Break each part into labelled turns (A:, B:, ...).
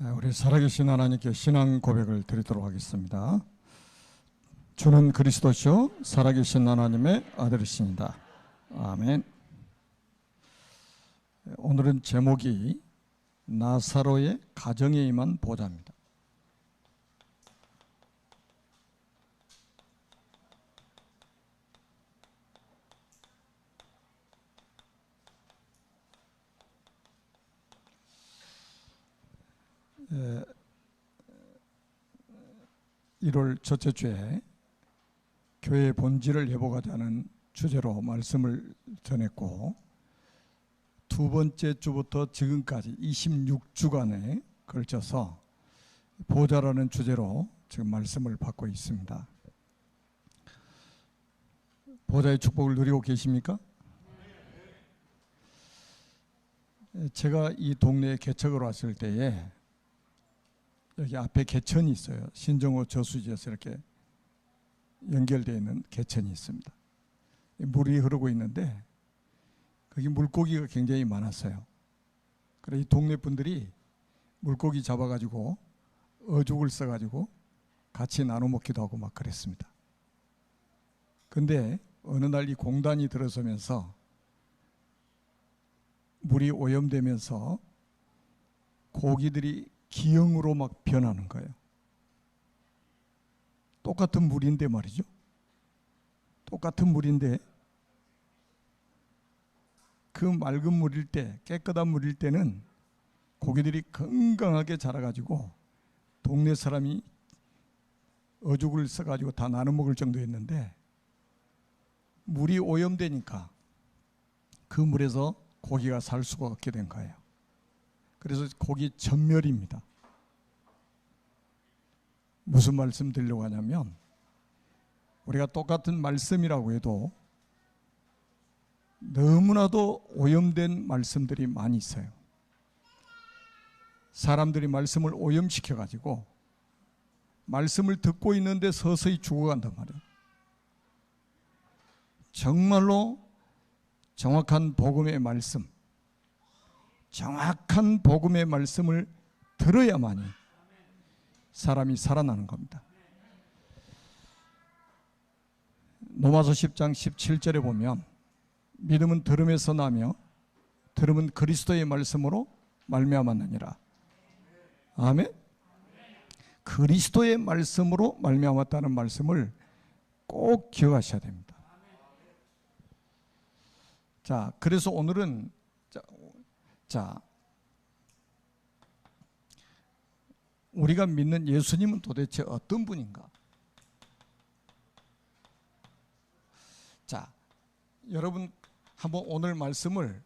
A: 우리 살아계신 하나님께 신앙 고백을 드리도록 하겠습니다. 주는 그리스도시요 살아계신 하나님의 아들이십니다. 아멘. 오늘은 제목이 나사로의 가정에 임한 보좌입니다. 예, 1월 첫째 주에 교회의 본질을 회복하자는 주제로 말씀을 전했고, 두 번째 주부터 지금까지 26주간에 걸쳐서 보좌라는 주제로 지금 말씀을 받고 있습니다. 보좌의 축복을 누리고 계십니까? 제가 이 동네에 개척을 왔을 때에 여기 앞에 개천이 있어요. 신정호 저수지에서 이렇게 연결되어 있는 개천이 있습니다. 물이 흐르고 있는데 거기 물고기가 굉장히 많았어요. 그래서 이 동네 분들이 물고기 잡아가지고 어죽을 써가지고 같이 나눠 먹기도 하고 막 그랬습니다. 근데 어느 날 이 공단이 들어서면서 물이 오염되면서 고기들이 기형으로 막 변하는 거예요. 똑같은 물인데 말이죠. 똑같은 물인데 그 맑은 물일 때, 깨끗한 물일 때는 고기들이 건강하게 자라가지고 동네 사람이 어죽을 써가지고 다 나눠 먹을 정도였는데, 물이 오염되니까 그 물에서 고기가 살 수가 없게 된 거예요. 그래서 고기 전멸입니다. 무슨 말씀 드리려고 하냐면, 우리가 똑같은 말씀이라고 해도 너무나도 오염된 말씀들이 많이 있어요. 사람들이 말씀을 오염시켜 가지고 말씀을 듣고 있는데 서서히 죽어간단 말이에요. 정말로 정확한 복음의 말씀, 정확한 복음의 말씀을 들어야만이 사람이 살아나는 겁니다. 로마서 10장 17절에 보면 믿음은 들음에서 나며 들음은 그리스도의 말씀으로 말미암았느니라. 아멘. 그리스도의 말씀으로 말미암았다는 말씀을 꼭 기억하셔야 됩니다. 자, 그래서 오늘은 우리가 믿는 예수님은 도대체 어떤 분인가? 자, 여러분 한번 오늘 말씀을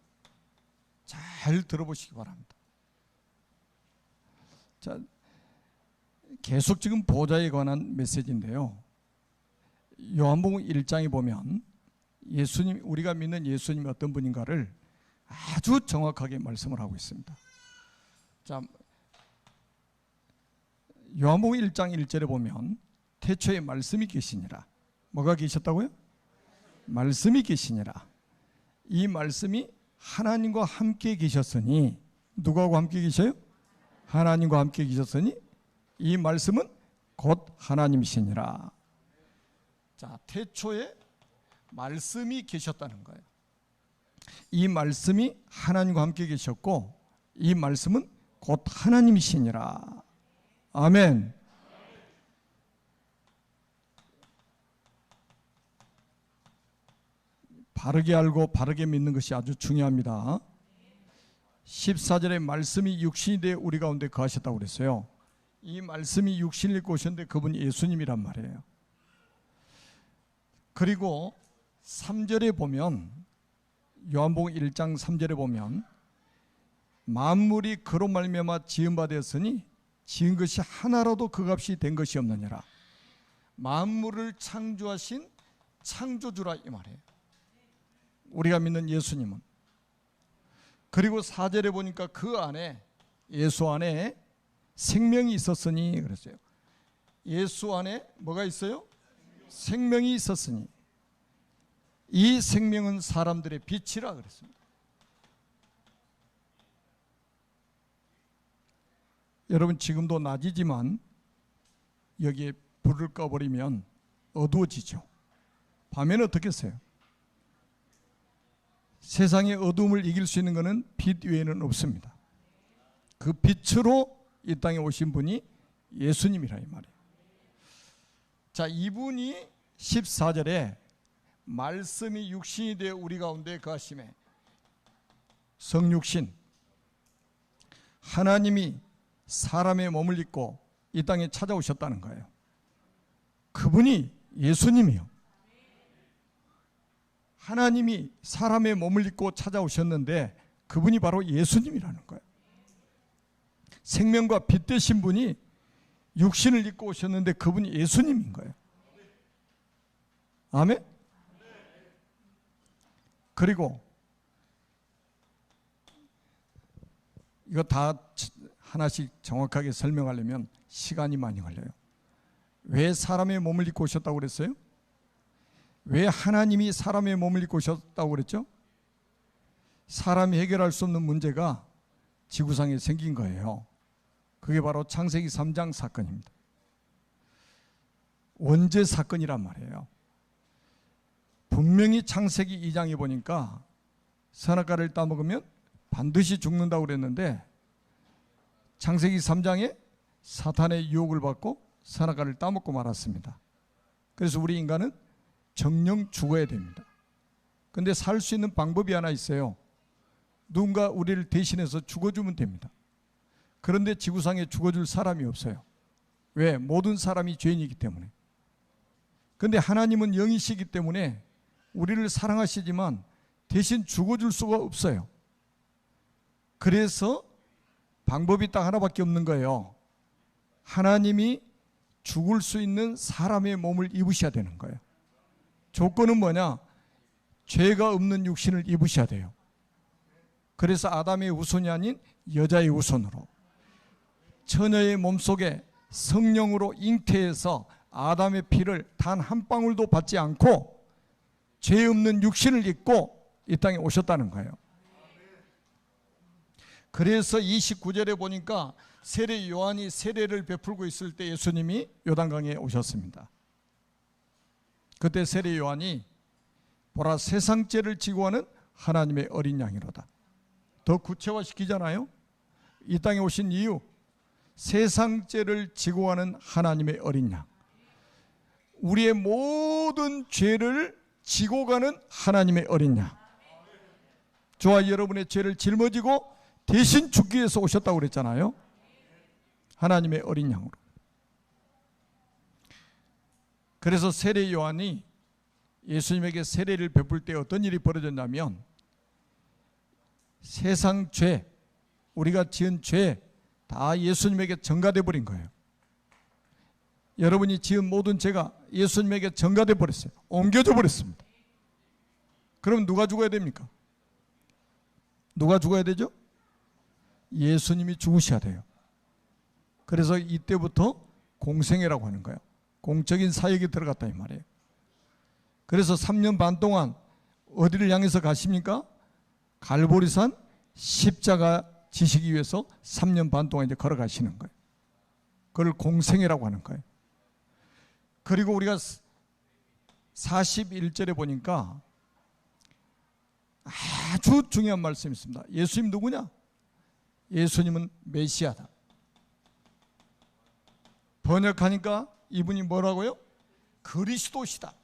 A: 잘 들어보시기 바랍니다. 자, 계속 지금 보좌에 관한 메시지인데요. 요한복음 1장에 보면 예수님, 우리가 믿는 예수님이 어떤 분인가를 아주 정확하게 말씀을 하고 있습니다. 자, 요한복음 1장 1절에 보면 태초에 말씀이 계시니라. 뭐가 계셨다고요? 말씀이 계시니라. 이 말씀이 하나님과 함께 계셨으니, 누구하고 함께 계셔요? 하나님과 함께 계셨으니 이 말씀은 곧 하나님이시니라. 자, 태초에 말씀이 계셨다는 거예요. 이 말씀이 하나님과 함께 계셨고 이 말씀은 곧 하나님이시니라. 아멘. 바르게 알고 바르게 믿는 것이 아주 중요합니다. 14절에 말씀이 육신이 되어 우리 가운데 거하셨다고 그랬어요. 이 말씀이 육신을 입고 오셨는데 그분이 예수님이란 말이에요. 그리고 3절에 보면, 요한복음 1장 3절에 보면 만물이 그로 말미암아 지은 바 되었으니 지은 것이 하나라도 그 값이 된 것이 없느니라. 만물을 창조하신 창조주라 이 말이에요, 우리가 믿는 예수님은. 그리고 4절에 보니까 그 안에, 예수 안에 생명이 있었으니 그랬어요. 예수 안에 뭐가 있어요? 생명이 있었으니 이 생명은 사람들의 빛이라 그랬습니다. 여러분 지금도 낮이지만 여기에 불을 꺼버리면 어두워지죠. 밤에는 어떻겠어요? 세상의 어둠을 이길 수 있는 것은 빛 외에는 없습니다. 그 빛으로 이 땅에 오신 분이 예수님이라 이 말이에요. 자, 이분이 14절에 말씀이 육신이 되어 우리 가운데 거하심에, 성육신, 하나님이 사람의 몸을 입고 이 땅에 찾아오셨다는 거예요. 그분이 예수님이요. 하나님이 사람의 몸을 입고 찾아오셨는데 그분이 바로 예수님이라는 거예요. 생명과 빛 되신 분이 육신을 입고 오셨는데 그분이 예수님인 거예요. 아멘? 그리고 이거 다 하나씩 정확하게 설명하려면 시간이 많이 걸려요. 왜 사람의 몸을 입고 오셨다고 그랬어요? 왜 하나님이 사람의 몸을 입고 오셨다고 그랬죠? 사람이 해결할 수 없는 문제가 지구상에 생긴 거예요. 그게 바로 창세기 3장 사건입니다. 원죄 사건이란 말이에요. 분명히 창세기 2장에 보니까 선악과를 따먹으면 반드시 죽는다고 그랬는데 창세기 3장에 사탄의 유혹을 받고 선악과를 따먹고 말았습니다. 그래서 우리 인간은 정령 죽어야 됩니다. 그런데 살 수 있는 방법이 하나 있어요. 누군가 우리를 대신해서 죽어주면 됩니다. 그런데 지구상에 죽어줄 사람이 없어요. 왜? 모든 사람이 죄인이기 때문에. 그런데 하나님은 영이시기 때문에 우리를 사랑하시지만 대신 죽어줄 수가 없어요. 그래서 방법이 딱 하나밖에 없는 거예요. 하나님이 죽을 수 있는 사람의 몸을 입으셔야 되는 거예요. 조건은 뭐냐? 죄가 없는 육신을 입으셔야 돼요. 그래서 아담의 후손이 아닌 여자의 후손으로 처녀의 몸속에 성령으로 잉태해서 아담의 피를 단 한 방울도 받지 않고 죄 없는 육신을 입고 이 땅에 오셨다는 거예요. 그래서 29절에 보니까 세례 요한이 세례를 베풀고 있을 때 예수님이 요단강에 오셨습니다. 그때 세례 요한이 보라 세상 죄를 지고 가는 하나님의 어린 양이로다. 더 구체화시키잖아요. 이 땅에 오신 이유, 세상 죄를 지고 가는 하나님의 어린 양. 우리의 모든 죄를 지고 가는 하나님의 어린 양. 저와 여러분의 죄를 짊어지고 대신 죽기 위해서 오셨다고 그랬잖아요. 하나님의 어린 양으로. 그래서 세례 요한이 예수님에게 세례를 베풀 때 어떤 일이 벌어졌냐면 세상 죄, 우리가 지은 죄 다 예수님에게 전가돼 버린 거예요. 여러분이 지은 모든 죄가 예수님에게 전가돼 버렸어요. 옮겨져 버렸습니다. 그럼 누가 죽어야 됩니까? 누가 죽어야 되죠? 예수님이 죽으셔야 돼요. 그래서 이때부터 공생애라고 하는 거예요. 공적인 사역에 들어갔다 이 말이에요. 그래서 3년 반 동안 어디를 향해서 가십니까? 갈보리산 십자가 지시기 위해서 3년 반 동안 이제 걸어가시는 거예요. 그걸 공생애라고 하는 거예요. 그리고 우리가 41절에 보니까 아주 중요한 말씀이 있습니다. 예수님 누구냐? 예수님은 메시아다. 번역하니까 이분이 뭐라고요? 그리스도시다.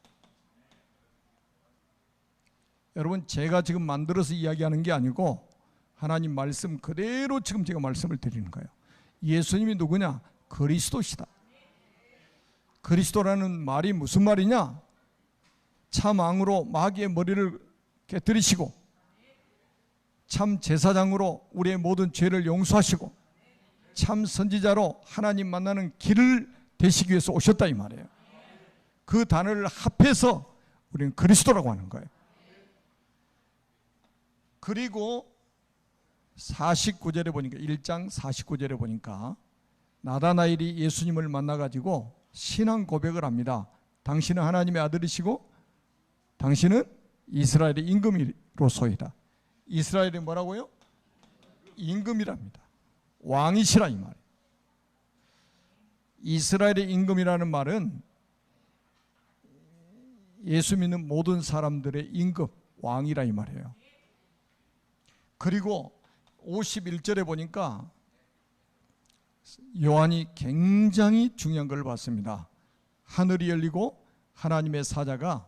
A: 여러분 제가 지금 만들어서 이야기하는 게 아니고 하나님 말씀 그대로 지금 제가 말씀을 드리는 거예요. 예수님이 누구냐? 그리스도시다. 그리스도라는 말이 무슨 말이냐? 참 왕으로 마귀의 머리를 깨뜨리시고 참 제사장으로 우리의 모든 죄를 용서하시고 참 선지자로 하나님 만나는 길을 되시기 위해서 오셨다 이 말이에요. 그 단어를 합해서 우리는 그리스도라고 하는 거예요. 그리고 49절에 보니까 1장 49절에 보니까 나다나엘이 예수님을 만나가지고 신앙 고백을 합니다. 당신은 하나님의 아들이시고 당신은 이스라엘의 임금이로소이다. 이스라엘이 뭐라고요? 임금이랍니다. 왕이시라 이 말이에요. 이스라엘의 임금이라는 말은 예수 믿는 모든 사람들의 임금, 왕이라 이 말이에요. 그리고 51절에 보니까 요한이 굉장히 중요한 걸 봤습니다. 하늘이 열리고 하나님의 사자가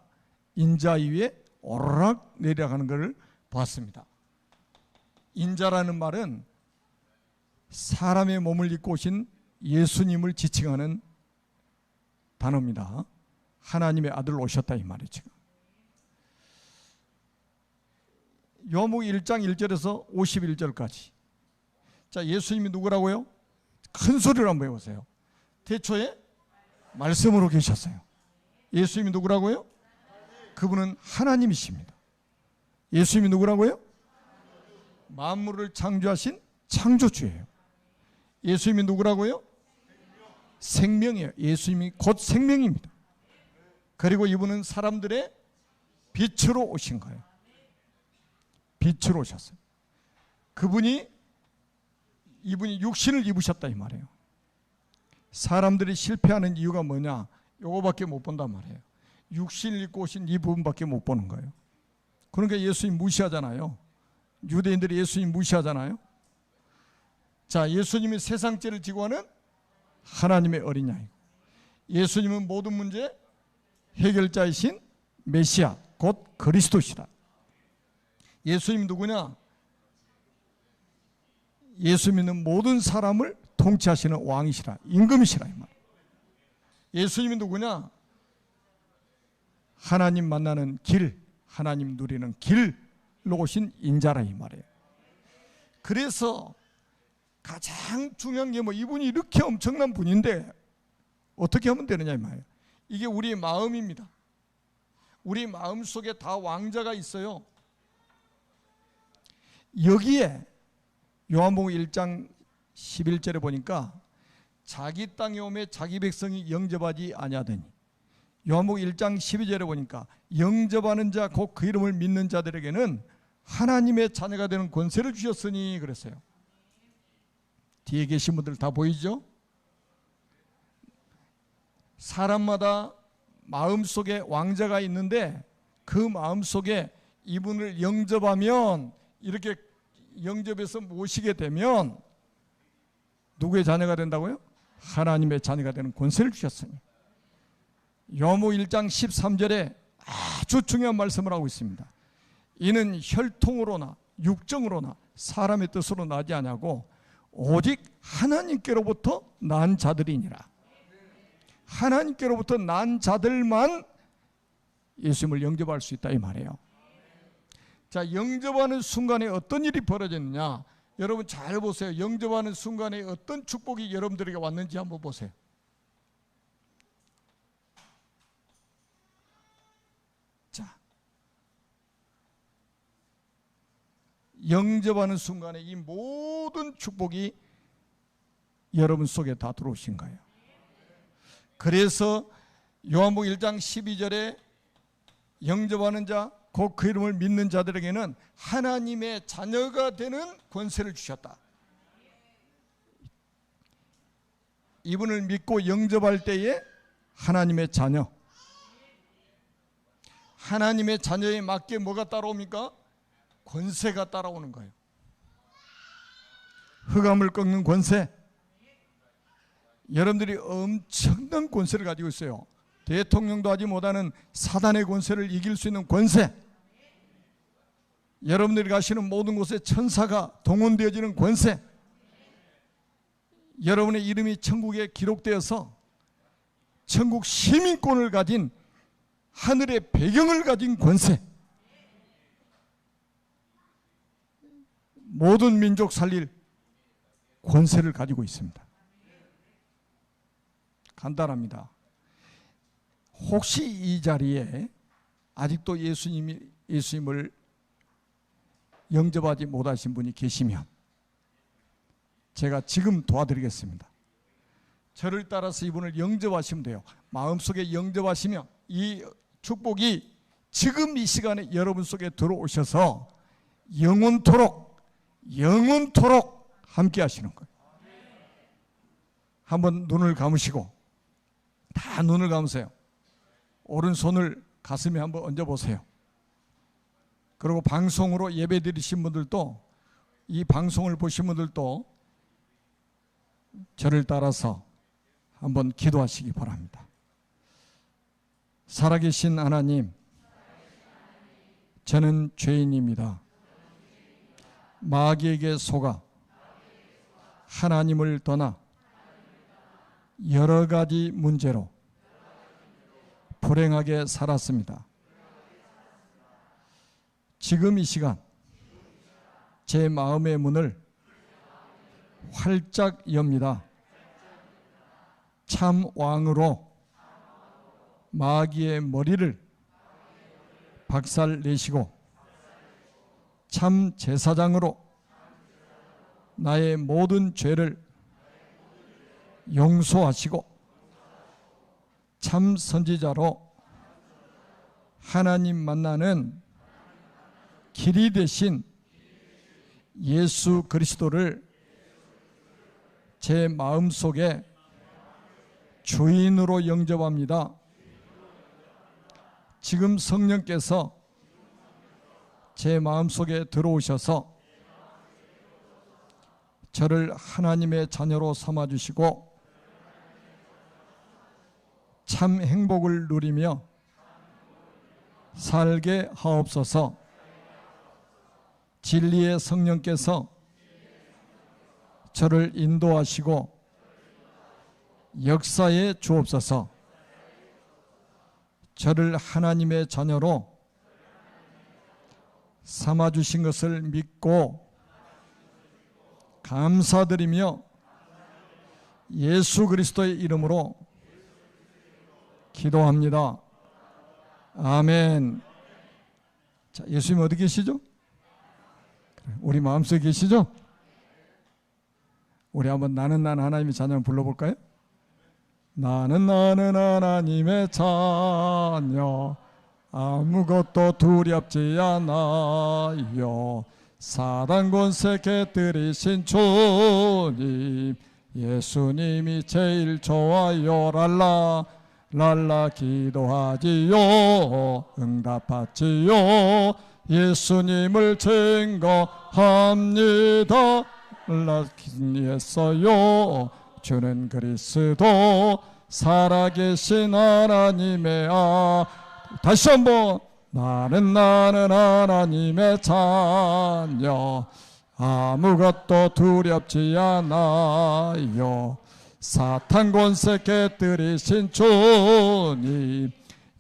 A: 인자 위에 오르락 내려가는 것을 봤습니다. 인자라는 말은 사람의 몸을 입고 오신 예수님을 지칭하는 단어입니다. 하나님의 아들 오셨다 이 말이죠. 요한복음 1장 1절에서 51절까지. 자, 예수님이 누구라고요? 큰 소리로 한번 해보세요. 태초에 말씀으로 계셨어요. 예수님이 누구라고요? 그분은 하나님이십니다. 예수님이 누구라고요? 만물을 창조하신 창조주예요. 예수님이 누구라고요? 생명이에요. 예수님이 곧 생명입니다. 그리고 이분은 사람들의 빛으로 오신 거예요. 빛으로 오셨어요. 이분이 육신을 입으셨다 이 말이에요. 사람들이 실패하는 이유가 뭐냐? 요거밖에 못 본단 말이에요. 육신을 입고 오신 이 부분밖에 못 보는 거예요. 그러니까 예수님 무시하잖아요. 유대인들이 예수님 무시하잖아요. 자, 예수님이 세상 죄를 지고 하는 하나님의 어린 양이고, 예수님은 모든 문제 해결자이신 메시아, 곧 그리스도시다. 예수님 누구냐? 예수 믿는 모든 사람을 통치하시는 왕이시라, 임금이시라 이 말. 예수님이 누구냐? 하나님 만나는 길, 하나님 누리는 길로 오신 인자라 이 말이에요. 그래서 가장 중요한 게 이분이 이렇게 엄청난 분인데 어떻게 하면 되느냐 이 말이에요. 이게 우리의 마음입니다. 우리 마음 속에 다 왕자가 있어요. 여기에 요한복음 1장 11절에 보니까 자기 땅에 오매 자기 백성이 영접하지 아니하더니, 요한복음 1장 12절에 보니까 영접하는 자 곧 그 이름을 믿는 자들에게는 하나님의 자녀가 되는 권세를 주셨으니 그랬어요. 뒤에 계신 분들 다 보이죠? 사람마다 마음속에 왕자가 있는데 그 마음속에 이분을 영접하면, 이렇게 영접해서 모시게 되면 누구의 자녀가 된다고요? 하나님의 자녀가 되는 권세를 주셨으니. 요한복음 1장 13절에 아주 중요한 말씀을 하고 있습니다. 이는 혈통으로나 육정으로나 사람의 뜻으로 나지 아니하고 오직 하나님께로부터 난 자들이니라. 하나님께로부터 난 자들만 예수님을 영접할 수 있다 이 말이에요. 자, 영접하는 순간에 어떤 일이 벌어졌느냐? 여러분 잘 보세요. 영접하는 순간에 어떤 축복이 여러분들에게 왔는지 한번 보세요. 자, 영접하는 순간에 이 모든 축복이 여러분 속에 다 들어오신 거예요. 그래서 요한복음 1장 12절에 영접하는 자 곧 그 이름을 믿는 자들에게는 하나님의 자녀가 되는 권세를 주셨다. 이분을 믿고 영접할 때에 하나님의 자녀, 하나님의 자녀에 맞게 뭐가 따라옵니까? 권세가 따라오는 거예요. 흑암을 꺾는 권세. 여러분들이 엄청난 권세를 가지고 있어요. 대통령도 하지 못하는 사단의 권세를 이길 수 있는 권세. 여러분들이 가시는 모든 곳에 천사가 동원되어지는 권세. 여러분의 이름이 천국에 기록되어서 천국 시민권을 가진, 하늘의 배경을 가진 권세. 모든 민족 살릴 권세를 가지고 있습니다. 간단합니다. 혹시 이 자리에 아직도 예수님을 영접하지 못하신 분이 계시면 제가 지금 도와드리겠습니다. 저를 따라서 이분을 영접하시면 돼요. 마음속에 영접하시면 이 축복이 지금 이 시간에 여러분 속에 들어오셔서 영원토록 함께 하시는 거예요. 한번 눈을 감으시고, 다 눈을 감으세요. 오른손을 가슴에 한번 얹어보세요. 그리고 방송으로 예배 드리신 분들도, 이 방송을 보신 분들도 저를 따라서 한번 기도하시기 바랍니다. 살아계신 하나님, 저는 죄인입니다. 마귀에게 속아 하나님을 떠나 여러 가지 문제로 불행하게 살았습니다. 지금 이 시간 제 마음의 문을 활짝 엽니다. 참 왕으로 마귀의 머리를 박살내시고 참 제사장으로 나의 모든 죄를 용서하시고 참 선지자로 하나님 만나는 길이 되신 예수 그리스도를 제 마음속에 주인으로 영접합니다. 지금 성령께서 제 마음속에 들어오셔서 저를 하나님의 자녀로 삼아주시고 참 행복을 누리며 살게 하옵소서. 진리의 성령께서 저를 인도하시고 역사에 주옵소서. 저를 하나님의 자녀로 삼아주신 것을 믿고 감사드리며 예수 그리스도의 이름으로 기도합니다. 아멘. 자, 예수님 어디 계시죠? 우리 마음속에 계시죠? 우리 한번 나는 하나님의 자녀 불러볼까요? 나는 하나님의 자녀, 아무것도 두렵지 않아요. 사단 권세 깨뜨리신 주님, 예수님이 제일 좋아요. 랄라 랄라 기도하지요, 응답하지요. 예수님을 증거합니다. 랄라 했어요. 주는 그리스도 살아계신 하나님의 다시 한번 나는 하나님의 자녀, 아무것도 두렵지 않아요. 사탄 권세 깨뜨리신 주님,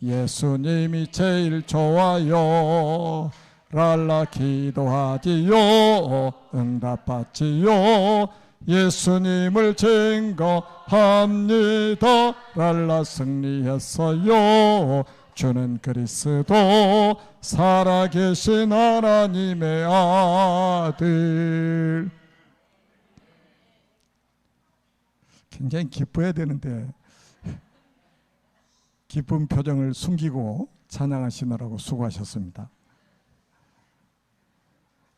A: 예수님이 제일 좋아요. 랄라 기도하지요, 응답하지요. 예수님을 증거합니다. 랄라 승리했어요. 주는 그리스도 살아계신 하나님의 아들. 굉장히 기뻐야 되는데 기쁜 표정을 숨기고 찬양하시느라고 수고하셨습니다.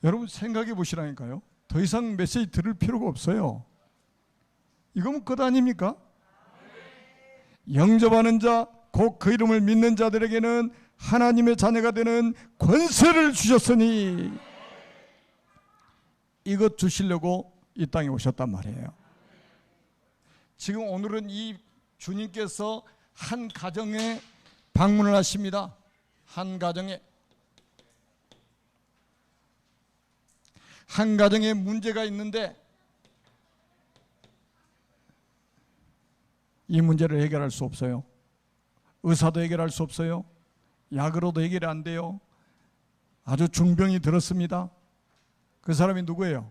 A: 여러분 생각해 보시라니까요. 더 이상 메시지 들을 필요가 없어요. 이거면 끝 아닙니까? 영접하는 자, 곧 그 이름을 믿는 자들에게는 하나님의 자녀가 되는 권세를 주셨으니, 이것 주시려고 이 땅에 오셨단 말이에요. 지금 오늘은 이 주님께서 한 가정에 방문을 하십니다. 한 가정에. 한 가정에 문제가 있는데 이 문제를 해결할 수 없어요. 의사도 해결할 수 없어요. 약으로도 해결이 안 돼요. 아주 중병이 들었습니다. 그 사람이 누구예요?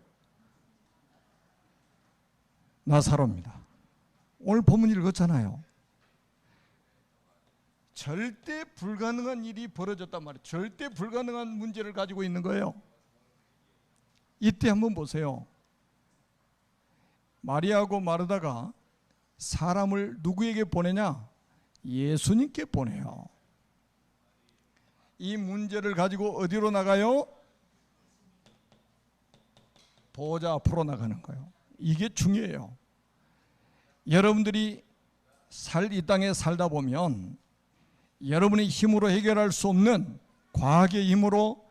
A: 나사로입니다. 오늘 본문 읽었잖아요. 절대 불가능한 일이 벌어졌단 말이에요. 절대 불가능한 문제를 가지고 있는 거예요. 이때 한번 보세요. 마리아하고 마르다가 사람을 누구에게 보내냐? 예수님께 보내요. 이 문제를 가지고 어디로 나가요? 보좌 앞으로 나가는 거예요. 이게 중요해요. 여러분들이 이 땅에 살다 보면 여러분의 힘으로 해결할 수 없는 과학의 힘으로,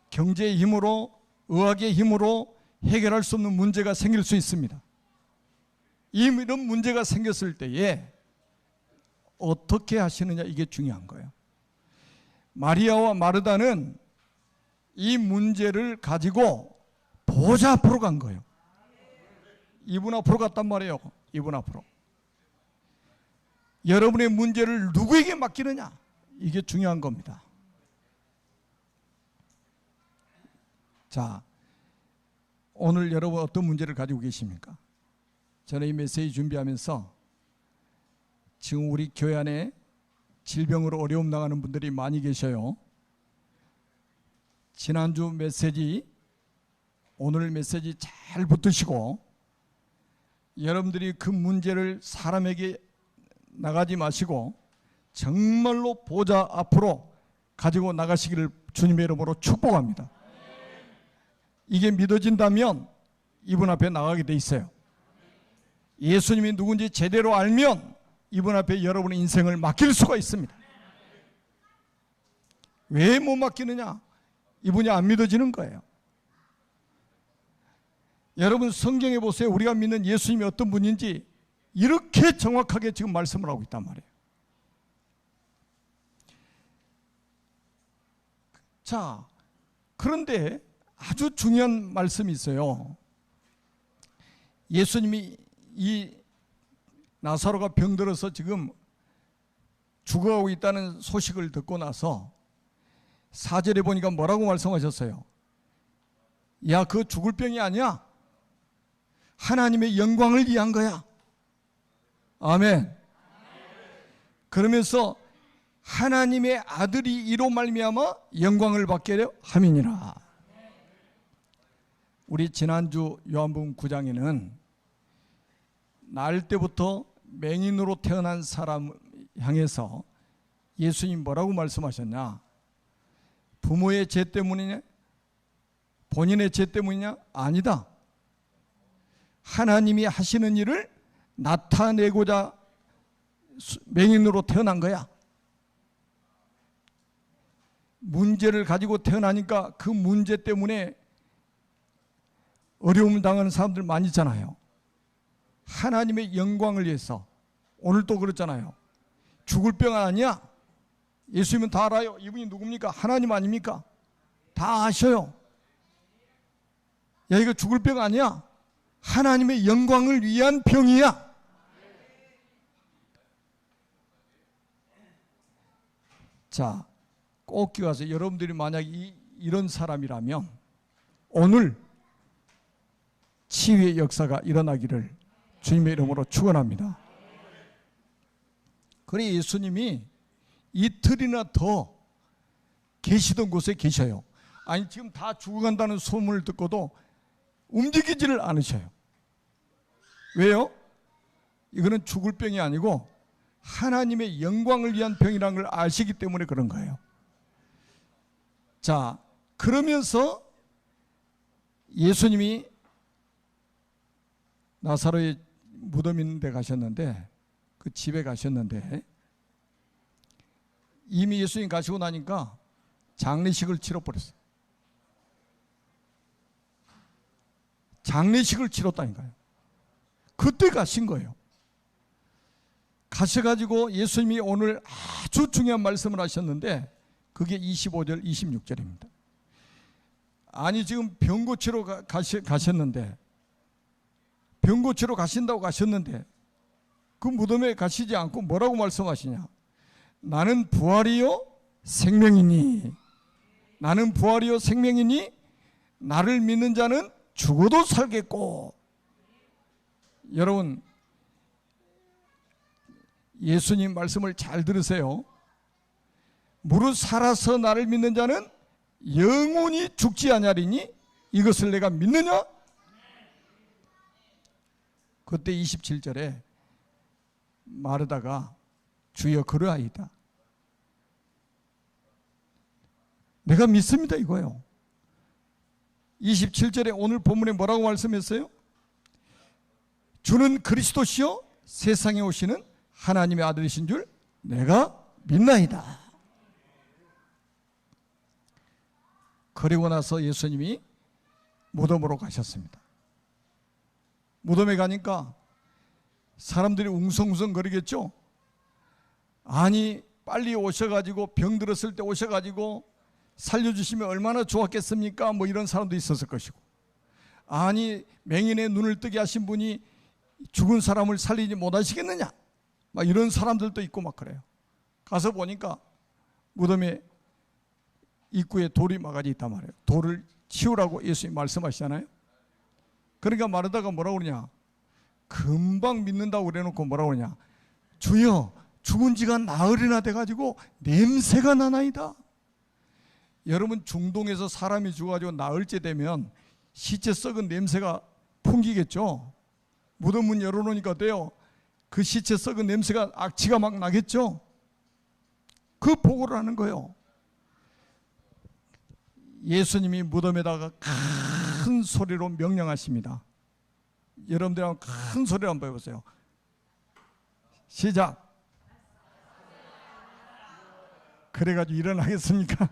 A: 경제의 힘으로, 의학의 힘으로 해결할 수 없는 문제가 생길 수 있습니다. 이런 문제가 생겼을 때에 어떻게 하시느냐, 이게 중요한 거예요. 마리아와 마르다는 이 문제를 가지고 보좌 앞으로 간 거예요. 이분 앞으로 갔단 말이에요. 이분 앞으로. 여러분의 문제를 누구에게 맡기느냐, 이게 중요한 겁니다. 자, 오늘 여러분 어떤 문제를 가지고 계십니까? 저는 이 메시지 준비하면서 지금 우리 교회 안에 질병으로 어려움 당하는 분들이 많이 계셔요. 지난주 메시지, 오늘 메시지 잘 붙드시고 여러분들이 그 문제를 사람에게 나가지 마시고 정말로 보좌 앞으로 가지고 나가시기를 주님의 이름으로 축복합니다. 이게 믿어진다면 이분 앞에 나가게 돼 있어요. 예수님이 누군지 제대로 알면 이분 앞에 여러분의 인생을 맡길 수가 있습니다. 왜 못 맡기느냐? 이분이 안 믿어지는 거예요. 여러분 성경에 보세요. 우리가 믿는 예수님이 어떤 분인지 이렇게 정확하게 지금 말씀을 하고 있단 말이에요. 자, 그런데 아주 중요한 말씀이 있어요. 예수님이 이 나사로가 병들어서 지금 죽어가고 있다는 소식을 듣고 나서 4절에 보니까 뭐라고 말씀하셨어요? 야, 그거 죽을 병이 아니야. 하나님의 영광을 위한 거야. 아멘. 그러면서 하나님의 아들이 이로 말미암아 영광을 받게 함이니라. 우리 지난주 요한복음 9장에는 날 때부터 맹인으로 태어난 사람 향해서 예수님 뭐라고 말씀하셨냐? 부모의 죄 때문이냐? 본인의 죄 때문이냐? 아니다. 하나님이 하시는 일을 나타내고자 맹인으로 태어난 거야. 문제를 가지고 태어나니까 그 문제 때문에 어려움을 당하는 사람들 많이 있잖아요. 하나님의 영광을 위해서. 오늘도 그렇잖아요. 죽을 병 아니야. 예수님은 다 알아요. 이분이 누굽니까? 하나님 아닙니까? 다 아셔요. 야, 이거 죽을 병 아니야. 하나님의 영광을 위한 병이야. 자, 꼭 기억하세요. 여러분들이 만약 이런 사람이라면 오늘 치유의 역사가 일어나기를 주님의 이름으로 축원합니다. 그래, 예수님이 이틀이나 더 계시던 곳에 계셔요. 아니, 지금 다 죽어간다는 소문을 듣고도 움직이지를 않으셔요. 왜요? 이거는 죽을 병이 아니고 하나님의 영광을 위한 병이라는 걸 아시기 때문에 그런 거예요. 자, 그러면서 예수님이 나사로의 무덤 있는 데 가셨는데, 그 집에 가셨는데, 이미 예수님 가시고 나니까 장례식을 치러버렸어요. 장례식을 치렀다니까요. 그때 가신 거예요. 가셔가지고 예수님이 오늘 아주 중요한 말씀을 하셨는데, 그게 25절, 26절입니다. 아니, 지금 병 고치러 가셨는데, 병 고치러 가신다고 가셨는데 그 무덤에 가시지 않고 뭐라고 말씀하시냐? 나는 부활이요 생명이니, 나는 부활이요 생명이니 나를 믿는 자는 죽어도 살겠고. 여러분, 예수님 말씀을 잘 들으세요. 무릇 살아서 나를 믿는 자는 영원히 죽지 아니하리니 이것을 내가 믿느냐? 그때 27절에 마르다가 주여 그러하이다. 내가 믿습니다, 이거예요. 27절에 오늘 본문에 뭐라고 말씀했어요? 주는 그리스도시요 세상에 오시는 하나님의 아들이신 줄 내가 믿나이다. 그리고 나서 예수님이 무덤으로 가셨습니다. 무덤에 가니까 사람들이 웅성웅성 거리겠죠. 아니 빨리 오셔가지고 병 들었을 때 오셔가지고 살려주시면 얼마나 좋았겠습니까? 뭐 이런 사람도 있었을 것이고, 아니 맹인의 눈을 뜨게 하신 분이 죽은 사람을 살리지 못하시겠느냐, 막 이런 사람들도 있고 막 그래요. 가서 보니까 무덤에 입구에 돌이 막아져 있단 말이에요. 돌을 치우라고 예수님 말씀하시잖아요. 그러니까 마르다가 뭐라고 그러냐, 금방 믿는다고 그래놓고 뭐라고 그러냐, 주여 죽은 지가 나흘이나 돼가지고 냄새가 나나이다. 여러분 중동에서 사람이 죽어가지고 나흘째 되면 시체 썩은 냄새가 풍기겠죠. 무덤 문 열어놓으니까 어때요? 그 시체 썩은 냄새가, 악취가 막 나겠죠. 그 보고를 하는 거예요. 예수님이 무덤에다가 큰 소리로 명령하십니다. 여러분들 한번 큰 소리로 한번 해보세요. 시작. 그래가지고 일어나겠습니까?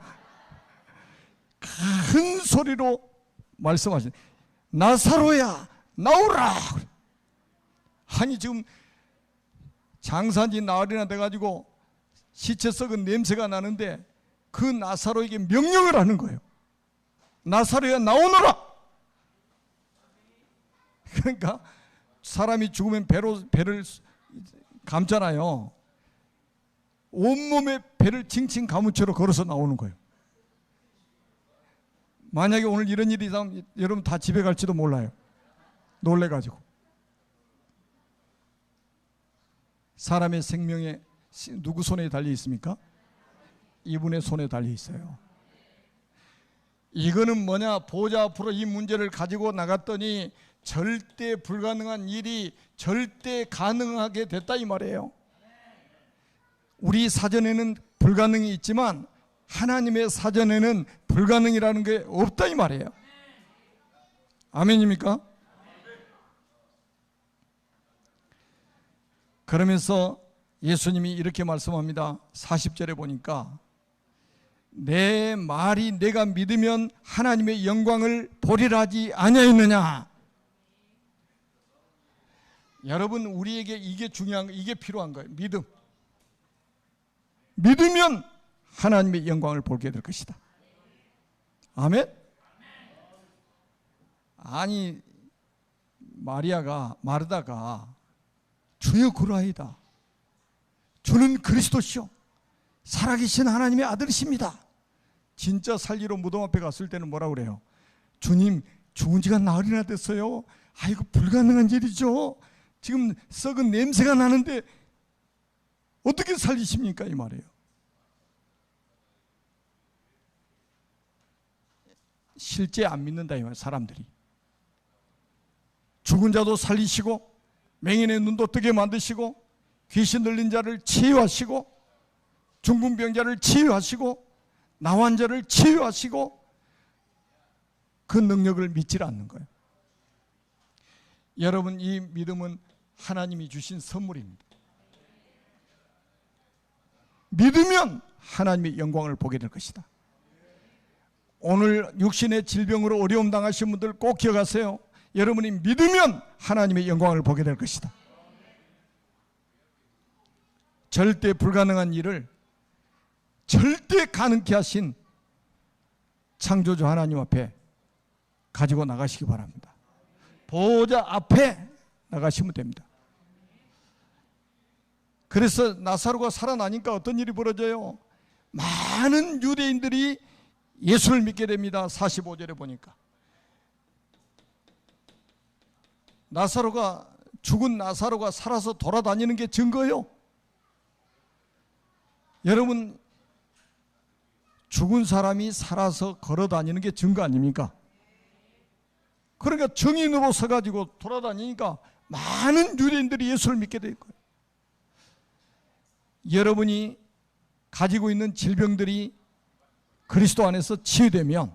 A: 큰 소리로 말씀하신, 나사로야 나오라. 아니 지금 장사한지 나흘이나 돼가지고 시체 썩은 냄새가 나는데 그 나사로에게 명령을 하는 거예요. 나사로야 나오너라. 그러니까 사람이 죽으면 배를 감잖아요. 온몸에 배를 칭칭 감은 채로 걸어서 나오는 거예요. 만약에 오늘 이런 일이 있으면 여러분 다 집에 갈지도 몰라요. 놀래가지고. 사람의 생명에 누구 손에 달려 있습니까? 이분의 손에 달려 있어요. 이거는 뭐냐, 보좌 앞으로 이 문제를 가지고 나갔더니 절대 불가능한 일이 절대 가능하게 됐다 이 말이에요. 우리 사전에는 불가능이 있지만 하나님의 사전에는 불가능이라는 게 없다 이 말이에요. 아멘입니까? 그러면서 예수님이 이렇게 말씀합니다. 40절에 보니까 내 말이 내가 믿으면 하나님의 영광을 보리라 하지 아니하였느냐. 여러분 우리에게 이게 중요한, 이게 필요한 거예요. 믿음. 믿으면 하나님의 영광을 보게 될 것이다. 아멘? 아니 마르다가 주여 그러하이다. 주는 그리스도시요 살아계신 하나님의 아들이십니다. 진짜 살리러 무덤 앞에 갔을 때는 뭐라고 그래요? 주님 죽은 지가 나흘이나 됐어요. 아이고 불가능한 일이죠. 지금 썩은 냄새가 나는데 어떻게 살리십니까? 이 말이에요. 실제 안 믿는다 이 말. 사람들이 죽은 자도 살리시고 맹인의 눈도 뜨게 만드시고 귀신 들린 자를 치유하시고 중풍병자를 치유하시고 나환자를 치유하시고 그 능력을 믿지 않는 거예요. 여러분 이 믿음은 하나님이 주신 선물입니다. 믿으면 하나님의 영광을 보게 될 것이다. 오늘 육신의 질병으로 어려움 당하신 분들 꼭 기억하세요. 여러분이 믿으면 하나님의 영광을 보게 될 것이다. 절대 불가능한 일을 절대 가능케 하신 창조주 하나님 앞에 가지고 나가시기 바랍니다. 보호자 앞에 나가시면 됩니다. 그래서 나사로가 살아나니까 어떤 일이 벌어져요? 많은 유대인들이 예수를 믿게 됩니다. 45절에 보니까 죽은 나사로가 살아서 돌아다니는 게 증거예요. 여러분 죽은 사람이 살아서 걸어다니는 게 증거 아닙니까? 그러니까 증인으로 서가지고 돌아다니니까 많은 유대인들이 예수를 믿게 될 거예요. 여러분이 가지고 있는 질병들이 그리스도 안에서 치유되면